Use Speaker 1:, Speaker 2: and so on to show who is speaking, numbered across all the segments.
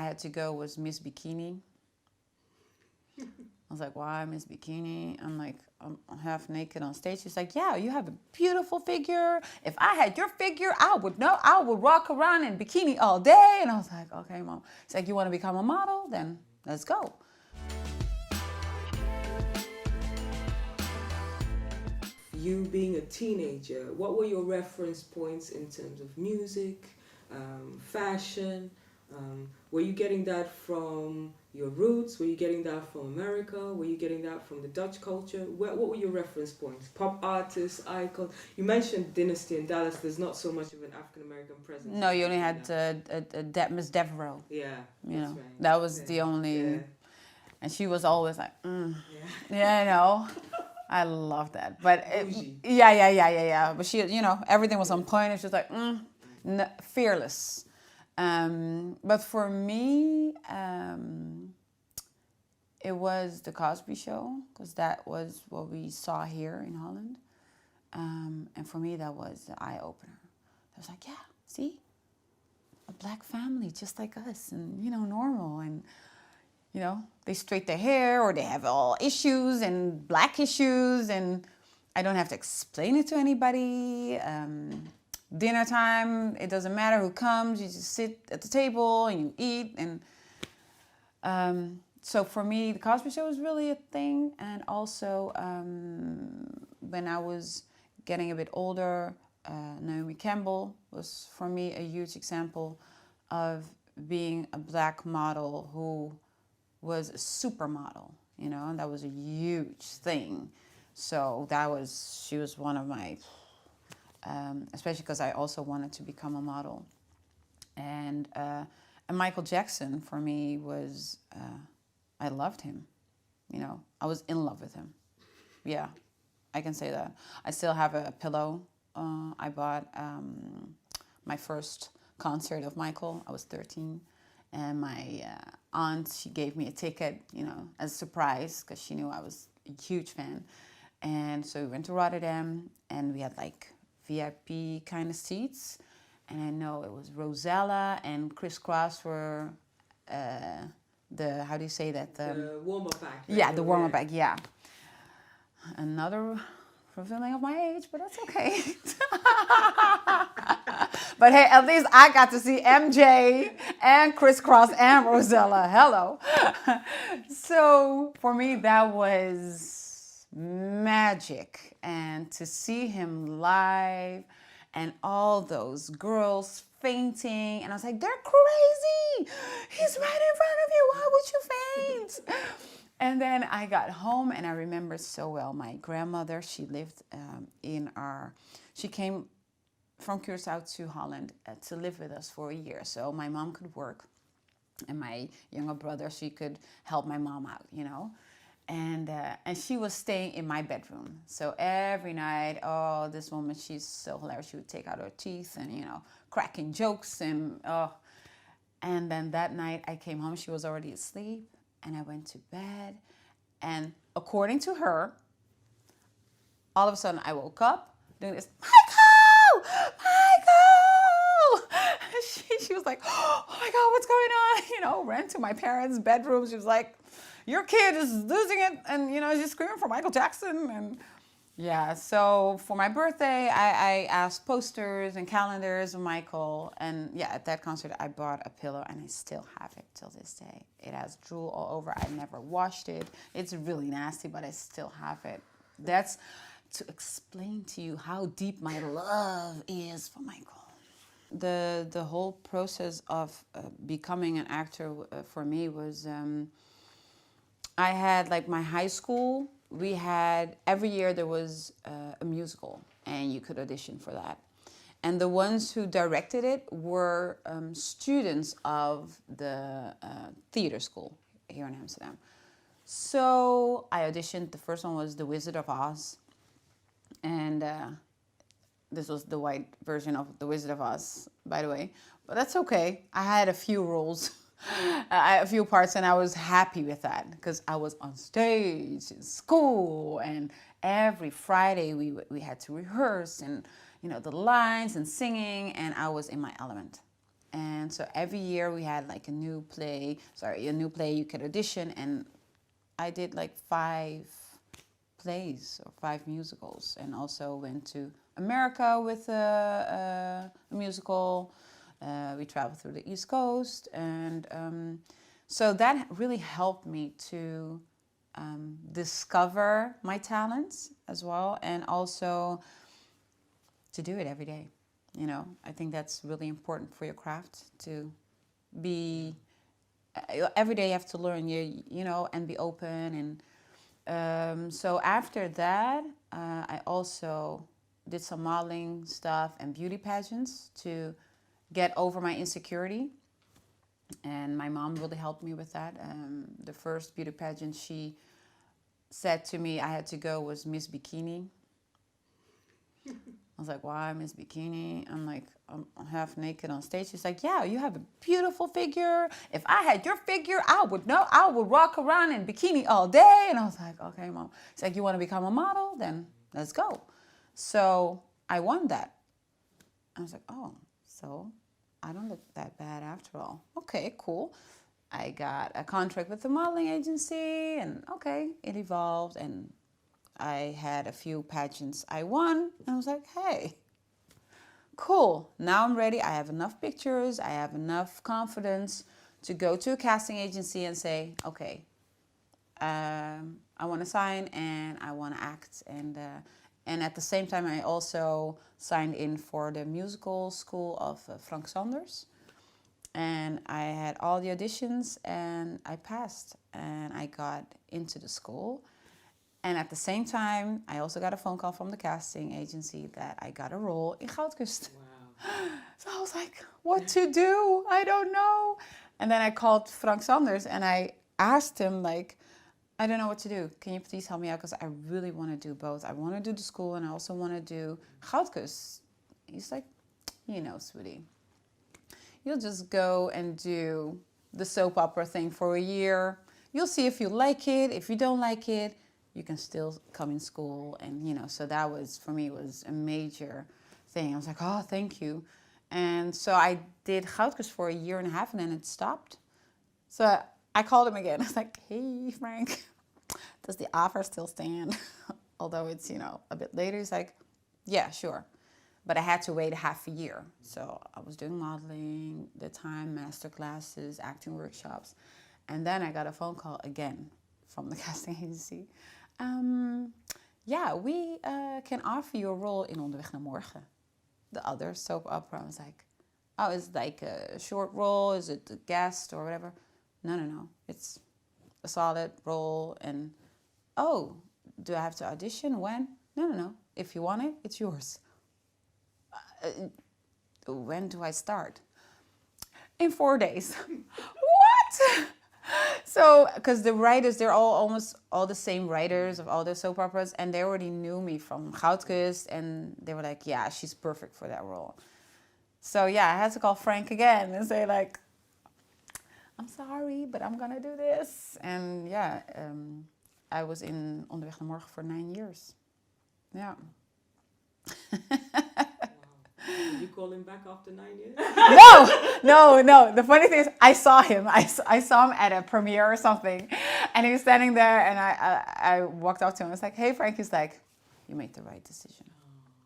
Speaker 1: I had to go was Miss Bikini. I was like, why Miss Bikini? I'm like, I'm half naked on stage. She's like, yeah, you have a beautiful figure. If I had your figure, I would walk around in bikini all day. And I was like, okay, Mom. She's like, you want to become a model? Then let's go.
Speaker 2: You being a teenager, what were your reference points in terms of music, fashion? Were you getting that from your roots? Were you getting that from America? Were you getting that from the Dutch culture? What were your reference points? Pop artists, icons. You mentioned Dynasty in Dallas. There's not so much of an African American presence.
Speaker 1: No, you only had Miss Devereaux.
Speaker 2: Yeah,
Speaker 1: you know,
Speaker 2: right.
Speaker 1: that was the only,
Speaker 2: Yeah.
Speaker 1: and she was always like,
Speaker 2: Yeah.
Speaker 1: I know. I love that, but yeah. But she, everything was on point. It's just like fearless. But for me, it was the Cosby Show, because that was what we saw here in Holland, and for me that was the eye opener. I was like, yeah, see, a black family just like us, and normal, and they straighten their hair, or they have all issues and black issues, and I don't have to explain it to anybody. Dinner time, it doesn't matter who comes, you just sit at the table and you eat. And so for me, the Cosby Show was really a thing. And also, when I was getting a bit older, Naomi Campbell was for me a huge example of being a black model who was a supermodel, and that was a huge thing. So she was one of my, especially because I also wanted to become a model. And Michael Jackson for me was, I loved him, I was in love with him. Yeah, I can say that. I still have a pillow. I bought my first concert of Michael. I was 13. And my aunt, she gave me a ticket, as a surprise, because she knew I was a huge fan. And so we went to Rotterdam, and we had like VIP kind of seats. And I know it was Rosella and Criss Cross were how do you say that?
Speaker 2: The warm-up act.
Speaker 1: Right? Yeah, the warm-up act, yeah. Another revealing of my age, but that's okay. But hey, at least I got to see MJ and Criss Cross and Rosella. Hello. So for me, that was magic. And to see him live and all those girls fainting. And I was like, they're crazy. He's right in front of you. Why would you faint? And then I got home, and I remember so well, my grandmother, she lived she came from Curacao to Holland to live with us for a year. So my mom could work, and my younger brother, she could help my mom out, And she was staying in my bedroom. So every night, this woman, she's so hilarious. She would take out her teeth and, cracking jokes. And then that night I came home, she was already asleep. And I went to bed, and according to her, all of a sudden I woke up doing this, Michael! She was like, oh my God, what's going on? Ran to my parents' bedroom. She was like, your kid is losing it, and she's screaming for Michael Jackson. And yeah, so for my birthday, I asked posters and calendars of Michael. And yeah, at that concert, I bought a pillow, and I still have it till this day. It has drool all over. I never washed it. It's really nasty, but I still have it. That's to explain to you how deep my love is for Michael. The whole process of becoming an actor for me was, I had like my high school. We had, every year there was a musical, and you could audition for that. And the ones who directed it were students of the theater school here in Amsterdam. So I auditioned. The first one was The Wizard of Oz. And this was the white version of The Wizard of Oz, by the way. But that's okay. I had a few roles. A few parts, and I was happy with that because I was on stage in school, and every Friday we had to rehearse, and the lines and singing, and I was in my element. And so every year we had like a new play you could audition, and I did like 5 plays or 5 musicals, and also went to America with a musical. We traveled through the East Coast, and so that really helped me to discover my talents as well, and also to do it every day. You know, I think that's really important for your craft, to be every day you have to learn, you know, and be open. And so after that, I also did some modeling stuff and beauty pageants to get over my insecurity. And my mom really helped me with that. The first beauty pageant she said to me I had to go was Miss Bikini. I was like, why Miss Bikini? I'm like, I'm half naked on stage. She's like, yeah, you have a beautiful figure. If I had your figure, I would walk around in bikini all day. And I was like, okay, Mom. She's like, you want to become a model? Then let's go. So I won that. I was like, oh, so I don't look that bad after all. Okay, cool. I got a contract with the modeling agency, and okay, it evolved, and I had a few pageants I won, and I was like, hey, cool. Now I'm ready. I have enough pictures. I have enough confidence to go to a casting agency and say, okay, I want to sign and I want to act. And at the same time, I also signed in for the musical school of Frank Sanders. And I had all the auditions, and I passed, and I got into the school. And at the same time, I also got a phone call from the casting agency that I got a role in Goudkust.
Speaker 2: Wow.
Speaker 1: So I was like, what to do? I don't know. And then I called Frank Sanders and I asked him, like, I don't know what to do. Can you please help me out? Because I really want to do both. I want to do the school and I also want to do Goudkust. He's like, you know, sweetie, you'll just go and do the soap opera thing for a year. You'll see if you like it. If you don't like it, you can still come in school. And, you know, so that was, for me, was a major thing. I was like, oh, thank you. And so I did Goudkust for a year and a half, and then it stopped. So I called him again. I was like, hey, Frank, does the offer still stand? Although it's, you know, a bit later. He's like, yeah, sure. But I had to wait half a year. So I was doing modeling, the time, master classes, acting workshops. And then I got a phone call again from the casting agency. Yeah, we can offer you a role in Onderweg naar Morgen, the other soap opera. I was like, oh, is it like a short role? Is it a guest or whatever? No. It's a solid role. And, oh, do I have to audition? When? No. If you want it, it's yours. When do I start? In 4 days. What? So, because the writers, they're almost all the same writers of all the soap operas, and they already knew me from Goudkust, and they were like, yeah, she's perfect for that role. So, yeah, I had to call Frank again and say, like, I'm sorry, but I'm going to do this. And, yeah, I was in Onderweg naar Morgen for 9 years. Yeah.
Speaker 2: Did you call him back after 9 years?
Speaker 1: No. The funny thing is, I saw him. I saw him at a premiere or something, and he was standing there, and I walked up to him. I was like, "Hey, Frank." He's like, "You made the right decision."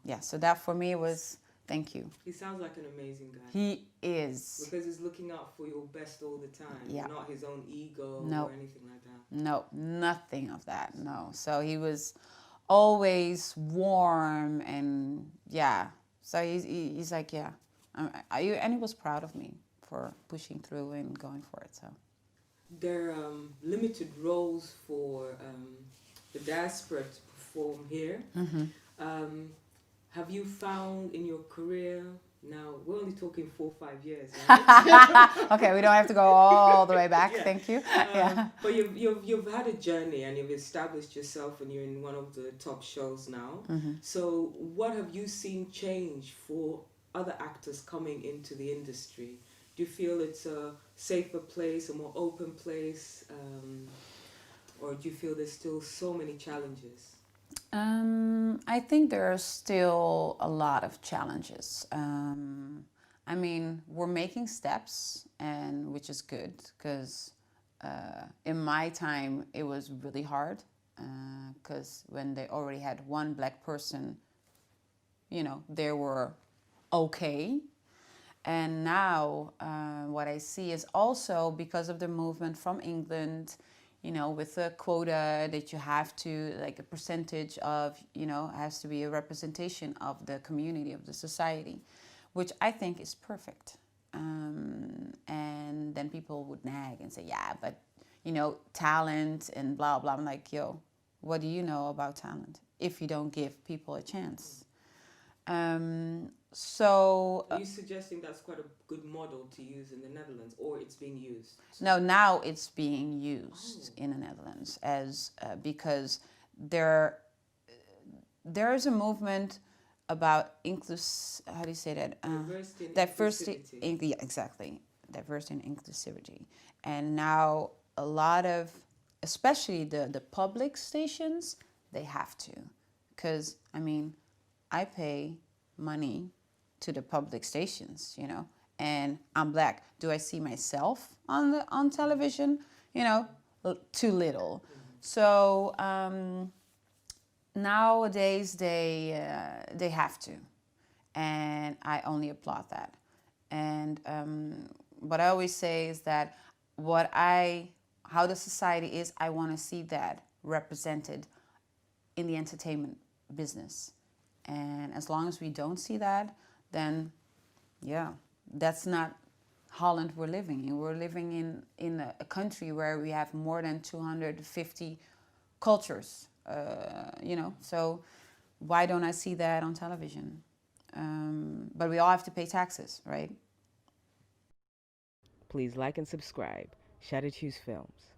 Speaker 1: Yeah. So that for me was thank you.
Speaker 2: He sounds like an amazing guy.
Speaker 1: He is.
Speaker 2: Because he's looking out for your best all the time.
Speaker 1: Yeah.
Speaker 2: Not his own ego or anything like that.
Speaker 1: No, nothing of that. No. So he was always warm and yeah. So he's like, yeah, and he was proud of me for pushing through and going for it. So
Speaker 2: there are limited roles for the diaspora to perform here.
Speaker 1: Mm-hmm.
Speaker 2: Have you found in your career, now we're only talking 4 or 5 years, right?
Speaker 1: Okay, we don't have to go all the way back. Yeah. Thank you.
Speaker 2: But you've had a journey and you've established yourself and you're in one of the top shows now.
Speaker 1: Mm-hmm.
Speaker 2: So what have you seen change for other actors coming into the industry? Do you feel it's a safer place, a more open place? Or do you feel there's still so many challenges?
Speaker 1: I think there are still a lot of challenges. I mean, we're making steps, and which is good because in my time it was really hard because when they already had one black person, you know, they were okay. And now what I see is also because of the movement from England, you know, with the quota that you have to, like a percentage of, you know, has to be a representation of the community, of the society, which I think is perfect. And then people would nag and say, yeah, but, you know, talent and blah, blah. I'm like, yo, what do you know about talent if you don't give people a chance? So
Speaker 2: Are you suggesting that's quite a good model to use in the Netherlands, or it's being used?
Speaker 1: no, now it's being used in the Netherlands as because there is a movement about how do you say that?
Speaker 2: Diversity and inclusivity.
Speaker 1: Yeah, exactly, diversity and inclusivity. And now a lot of, especially the public stations, they have to, because I mean, I pay money to the public stations, you know, and I'm black. Do I see myself on television? You know, too little. So nowadays they have to, and I only applaud that. And what I always say is that how the society is, I want to see that represented in the entertainment business. And as long as we don't see that, then yeah, that's not Holland we're living in. We're living in a country where we have more than 250 cultures, you know, so why don't I see that on television? But we all have to pay taxes, right?
Speaker 3: Please like and subscribe. Shout at Hues Films.